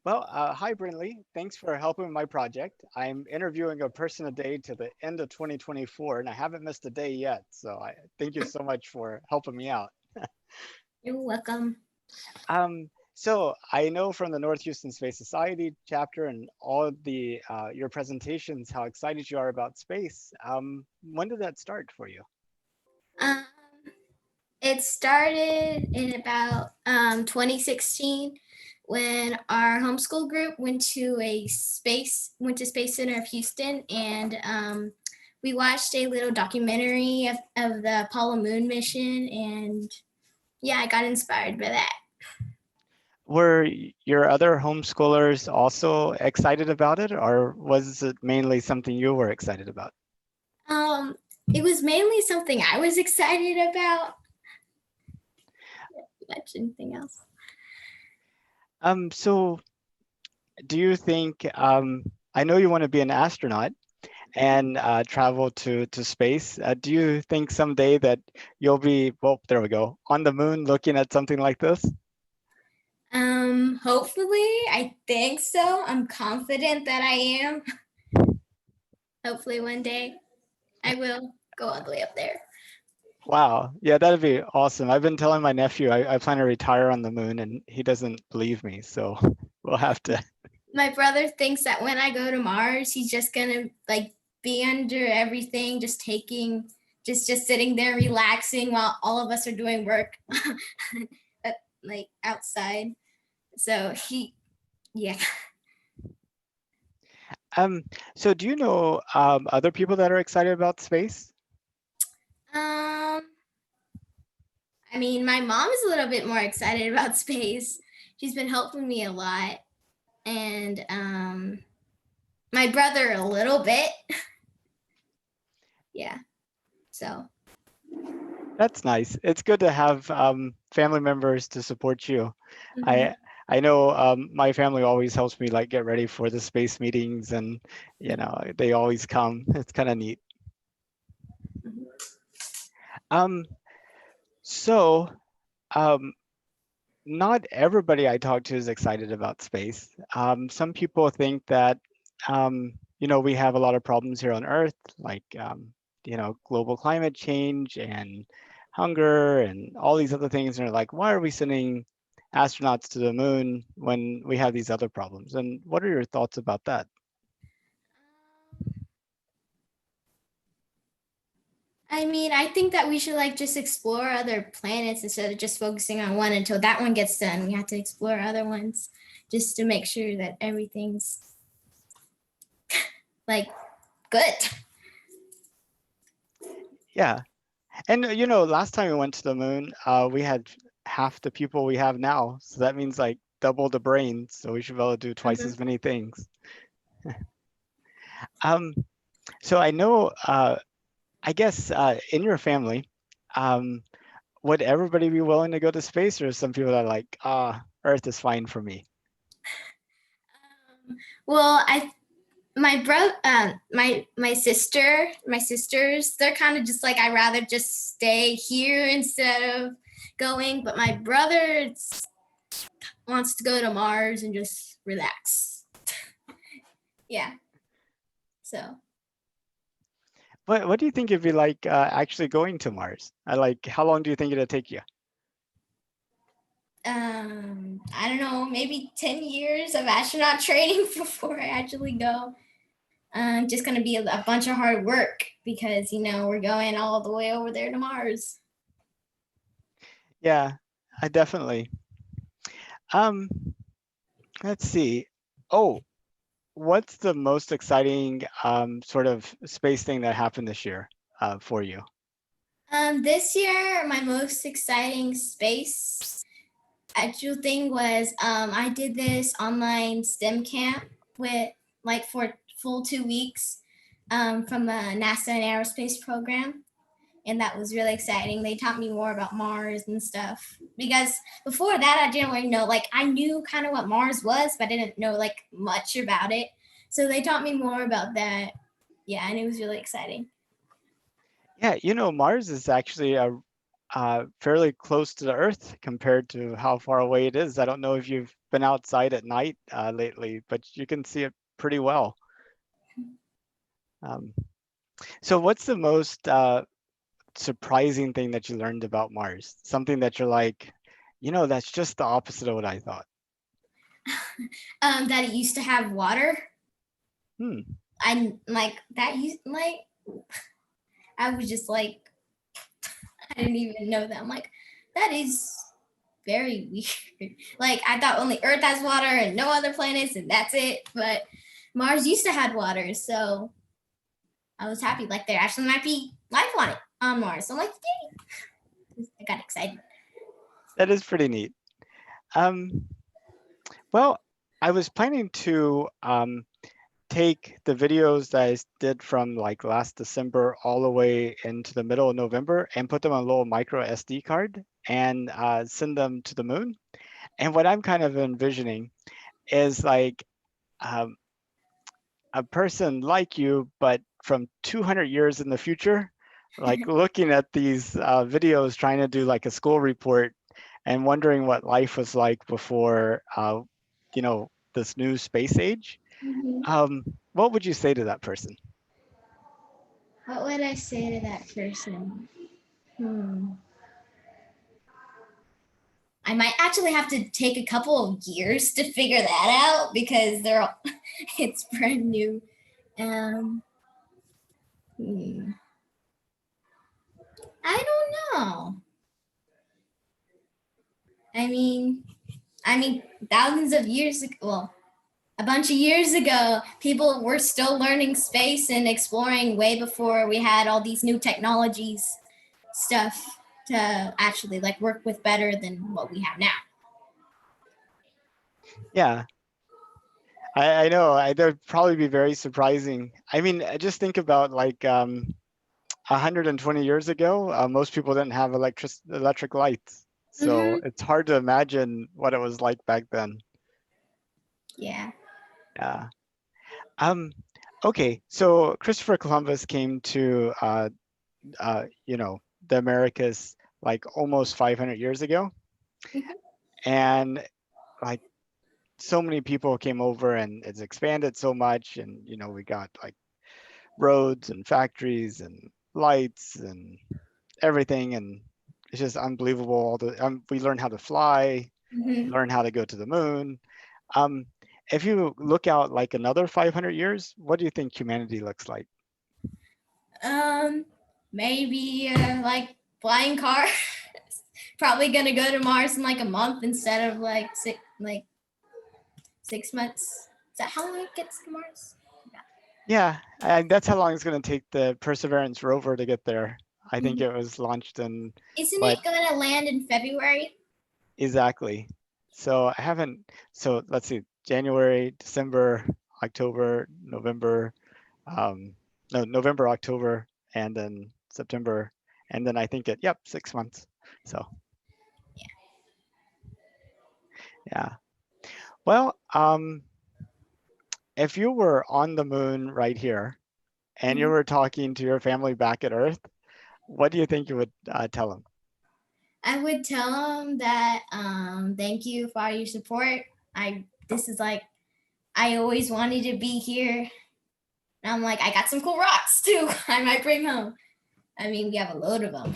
Hi, Brynlee. Thanks for helping with my project. I'm interviewing a person a day to the end of 2024, and I haven't missed a day yet. So I thank you so much for helping me out. You're welcome. So I know from the North Houston Space Society chapter and all of the your presentations how excited you are about space. When did that start for you? Um, it started in about 2016 when our homeschool group went to Space Center of Houston, and we watched a little documentary of the Apollo moon mission, and yeah, I got inspired by that. Were your other homeschoolers also excited about it, or was it mainly something you were excited about? Um, it was mainly something I was excited about. Much anything else? So do you think I know you want to be an astronaut and travel to space. Do you think someday that you'll be, well, there we go, on the moon looking at something like this? Hopefully, I think so. I'm confident that I am. Hopefully, one day I will go all the way up there. Wow, yeah, that'd be awesome. I've been telling my nephew I plan to retire on the moon, and he doesn't believe me, so we'll have to. My brother thinks that when I go to Mars, he's just gonna like be under everything, just taking, just sitting there relaxing while all of us are doing work, like outside. So yeah. Um, so do you know other people that are excited about space? Um, I mean, my mom is a little bit more excited about space. She's been helping me a lot, and my brother a little bit. Yeah. So. That's nice. It's good to have family members to support you. Mhm. I know my family always helps me like get ready for the space meetings, and they always come. It's kind of neat. Um, so um, not everybody I talk to is excited about space. Some people think that we have a lot of problems here on Earth, like global climate change and hunger and all these other things. And they're like, why are we sending astronauts to the moon when we have these other problems? And what are your thoughts about that? I mean, I think that we should like just explore other planets instead of just focusing on one until that one gets done. We have to explore other ones just to make sure that everything's like good. Yeah. And last time we went to the moon, we had half the people we have now. So that means like double the brain. So we should be able to do twice Mhm. as many things. Um, so I know, I guess in your family, um, would everybody be willing to go to space, or some people that are like, Earth is fine for me? Well, I my brother, my sisters, they're kind of just like I rather just stay here instead of going. But my brother wants to go to Mars and just relax. Yeah. So What do you think it'd be like actually going to Mars? Like, how long do you think it'd take you? I don't know, maybe 10 years of astronaut training before I actually go. Just gonna be a bunch of hard work because we're going all the way over there to Mars. Yeah, I definitely. Um, let's see. Oh, what's the most exciting sort of space thing that happened this year for you? This year, my most exciting space actual thing was I did this online STEM camp with like for full 2 weeks from the NASA and aerospace program. And that was really exciting. They taught me more about Mars and stuff because before that I didn't really know. Like I knew kind of what Mars was, but I didn't know like much about it. So they taught me more about that. Yeah, and it was really exciting. Yeah, Mars is actually fairly close to the Earth compared to how far away it is. I don't know if you've been outside at night lately, but you can see it pretty well. Um, so what's the most surprising thing that you learned about Mars? Something that you're like, that's just the opposite of what I thought. That it used to have water. Hmm. I like that. I was just like, I didn't even know that. I'm like, that is very weird. Like I thought only Earth has water and no other planets, and that's it. But Mars used to have water, so I was happy. Like there actually might be life on it on Mars. So I'm like, yay! I got excited. That is pretty neat. Um, well, I was planning to take the videos that I did from like last December all the way into the middle of November and put them on a little micro SD card and send them to the moon. And what I'm kind of envisioning is like um, a person like you, but from 200 years in the future, like looking at these videos, trying to do like a school report and wondering what life was like before, this new space age. Mm-hmm. What would you say to that person? What would I say to that person? Hmm. I might actually have to take a couple of years to figure that out because they're all, it's brand new. Um, hmm. I don't know. I mean, thousands of years ago, well, a bunch of years ago, people were still learning space and exploring way before we had all these new technologies stuff to actually like work with better than what we have now. Yeah, I know. That'd probably be very surprising. I mean, just think about like 120 years ago, most people didn't have electric lights. So Mm-hmm. it's hard to imagine what it was like back then. Yeah. Yeah. Um, okay, so Christopher Columbus came to the Americas like almost 500 years ago. Mm-hmm. And like so many people came over and it's expanded so much. And, we got like roads and factories and lights and everything. And it's just unbelievable. We learned how to fly, Mm-hmm. learn how to go to the moon. Um, if you look out like another 500 years, what do you think humanity looks like? Um, Maybe like flying car. Probably gonna go to Mars in like a month instead of like 6 months. Is that how long it gets to Mars? Yeah, and that's how long it's going to take the Perseverance rover to get there. I think Mhm. it was launched in Isn't what it gonna land in February? exactly? So I haven't, so let's see, January, December, October, November, um, no, November, October, and then September. And then I think yep, 6 months. So yeah. Well, if you were on the moon right here and you Mhm. were talking to your family back at Earth, what do you think you would tell them? I would tell them that thank you for all your support. This is like I always wanted to be here. And I'm like I got some cool rocks too. I might bring home. I mean we have a load of them.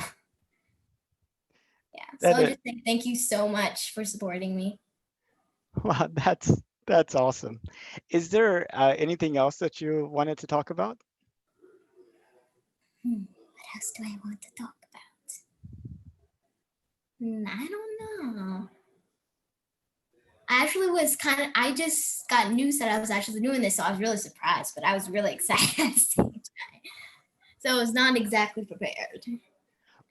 Yeah. So That I'll it, just say thank you so much for supporting me. wow, that's awesome. Is there anything else that you wanted to talk about? What else do I want to talk about? I don't know. I actually was kind of, I just got news that I was actually doing this, so I was really surprised, but I was really excited at the same time. So I was not exactly prepared.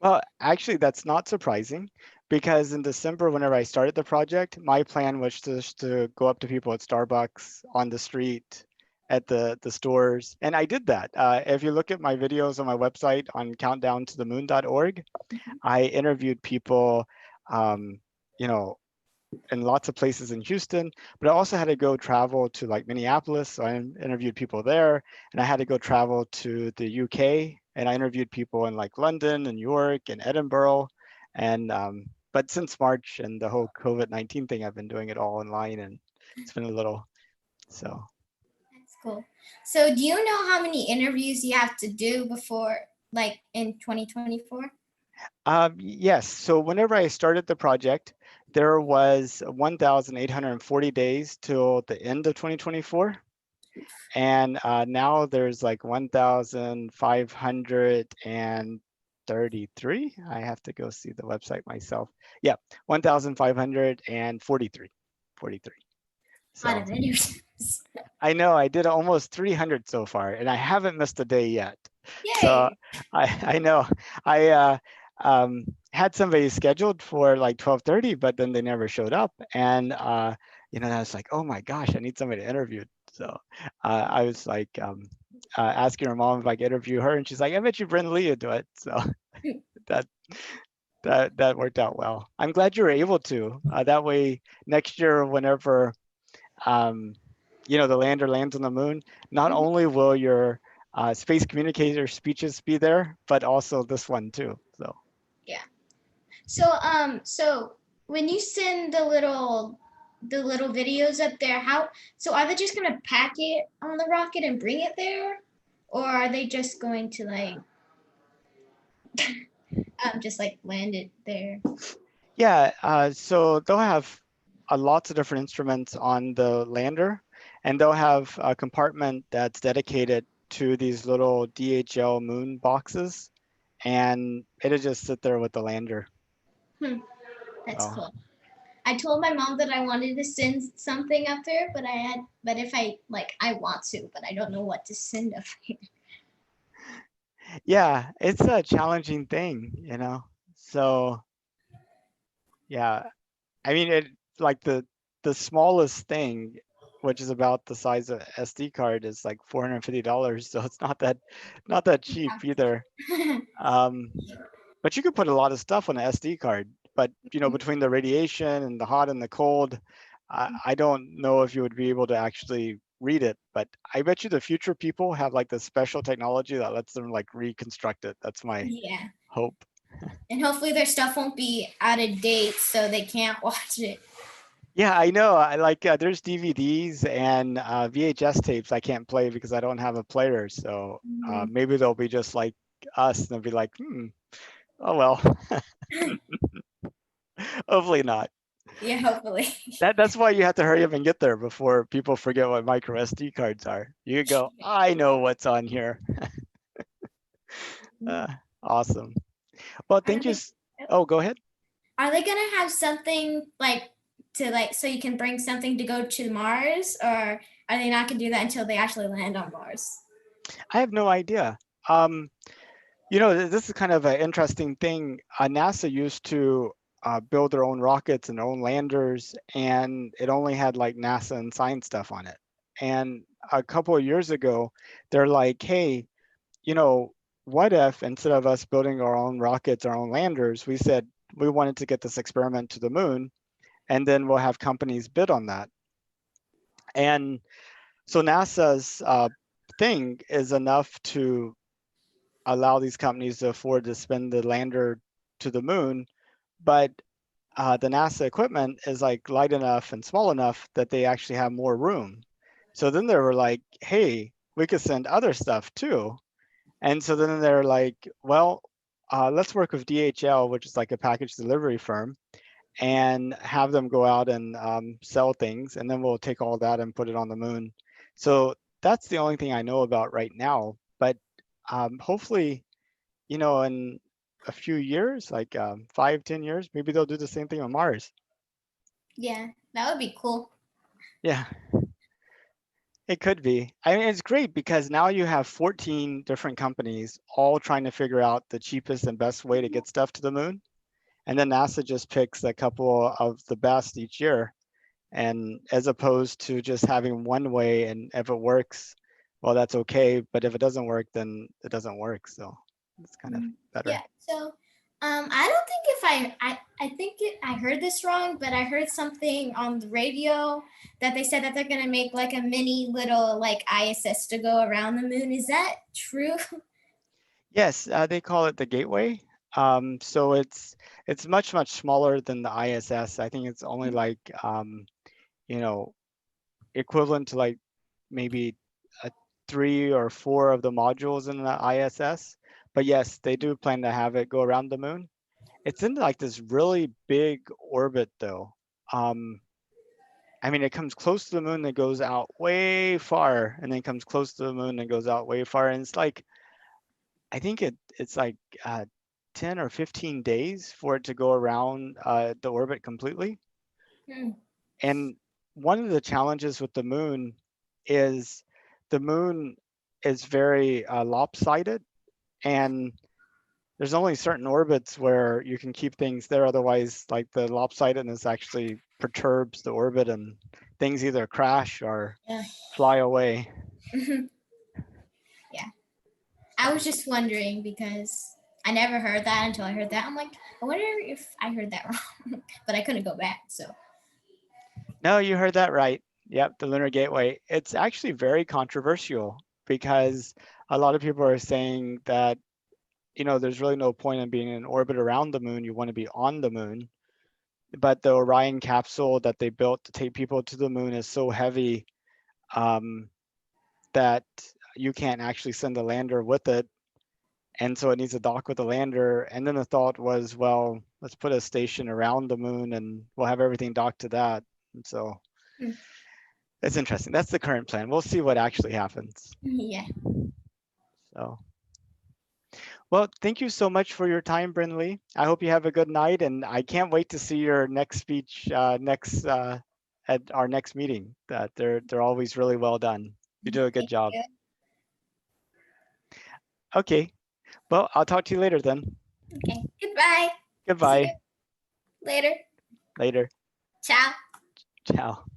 Well, actually, that's not surprising because in December, whenever I started the project, my plan was just to go up to people at Starbucks, on the street, at the stores, and I did that. If you look at my videos on my website on countdowntothemoon.org, I interviewed people, um, you know, in lots of places in Houston, but I also had to go travel to like Minneapolis. So I interviewed people there, and I had to go travel to the UK, and I interviewed people in like London and New York and Edinburgh. And but since March and the whole COVID-19 thing, I've been doing it all online, and it's been a little so. That's cool. So, do you know how many interviews you have to do before, like in 2024? Yes. So whenever I started the project, there was 1,840 days till the end of 2024. And now there's like 1,533. I have to go see the website myself. Yeah, 1,543. 43. A lot So of interviews. I know I did almost 300 so far, and I haven't missed a day yet. So Yay! I know I had somebody scheduled for like 12:30, but then they never showed up, and I was like, oh my gosh, I need somebody to interview. So I was like asking her mom if I could interview her, and she's like, I bet you Brynlee would do it. So that that worked out well. I'm glad you were able to. That way, next year, whenever um, the lander lands on the moon, not Mhm. only will your space communicator speeches be there, but also this one too. So Yeah. So when you send the little videos up there, so are they just gonna pack it on the rocket and bring it there, or are they just going to like just like land it there? yeah, so they'll have lots of different instruments on the lander, and they'll have a compartment that's dedicated to these little DHL moon boxes, and it'll just sit there with the lander. Hmm, that's So cool. I told my mom that I wanted to send something up there, but if I want to, but I don't know what to send up there. yeah, it's a challenging thing. So yeah, I mean, it like the smallest thing, which is about the size of SD card, is like $450. So it's not that cheap either. Um, but you could put a lot of stuff on an SD card. But between the radiation and the hot and the cold, I don't know if you would be able to actually read it. But I bet you the future people have like the special technology that lets them like reconstruct it. That's my Yeah, hope. and hopefully their stuff won't be out of date, so they can't watch it. Yeah, I know. I like there's DVDs and VHS tapes I can't play because I don't have a player. So Mhm. maybe they'll be just like us and they'll be like, oh well. Hopefully not. Yeah, hopefully. That's why you have to hurry up and get there before people forget what micro SD cards are. You could go, I know what's on here. Uh, awesome. Well, Are thank you. they Oh, go ahead. are they gonna have something like to like so you can bring something to go to Mars, or are they not gonna do that until they actually land on Mars? I have no idea. Um, this is kind of an interesting thing. NASA used to build their own rockets and their own landers, and it only had like NASA and science stuff on it. And a couple of years ago, they're like, hey, you know, what if instead of us building our own rockets, our own landers, we said we wanted to get this experiment to the moon, and then we'll have companies bid on that. And so NASA's thing is enough to allow these companies to afford to spend the lander to the moon, but the NASA equipment is like light enough and small enough that they actually have more room. So then they were like, hey, we could send other stuff too. And so then they're like, well, let's work with DHL, which is like a package delivery firm, and have them go out and sell things. And then we'll take all that and put it on the moon. So that's the only thing I know about right now. But hopefully, in a few years, like 5, 10 years, maybe they'll do the same thing on Mars. Yeah, that would be cool. Yeah, it could be. I mean, it's great because now you have 14 different companies all trying to figure out the cheapest and best way to get stuff to the moon. And then NASA just picks a couple of the best each year. And as opposed to just having one way, and if it works, well, that's okay. But if it doesn't work, then it doesn't work. So it's kind of Yeah. better. So, I don't think if I think I heard this wrong, but I heard something on the radio that they said that they're gonna make like a mini little like ISS to go around the moon. Is that true? Yes, they call it the gateway. So it's much smaller than the ISS. I think it's only like you know, equivalent to like maybe a 3 or 4 of the modules in the ISS. But yes, they do plan to have it go around the moon. It's in like this really big orbit though. Um, I mean, it comes close to the moon, and goes out way far, and then comes close to the moon and goes out way far. And it's like, I think it's like 10 or 15 days for it to go around the orbit completely. Hmm. And one of the challenges with the moon is the moon is very lopsided, and there's only certain orbits where you can keep things there. Otherwise, like the lopsidedness actually perturbs the orbit, and things either crash or Yeah. fly away. Yeah. I was just wondering because I never heard that until I heard that. I'm like, I wonder if I heard that wrong, but I couldn't go back. So, No, you heard that right. Yep, the Lunar Gateway. It's actually very controversial because a lot of people are saying that, there's really no point in being in orbit around the moon. You want to be on the moon. But the Orion capsule that they built to take people to the moon is so heavy um, that you can't actually send a lander with it. And so it needs to dock with the lander. And then the thought was, well, let's put a station around the moon and we'll have everything docked to that. And so hmm, it's interesting. That's the current plan. We'll see what actually happens. yeah. So, well, thank you so much for your time, Brynlee. I hope you have a good night, and I can't wait to see your next speech next at our next meeting. That they're always really well done. You do a good Thank job. you. Okay. Well, I'll talk to you later then. Okay. Goodbye. See you Goodbye. later. Later. Ciao. Ciao.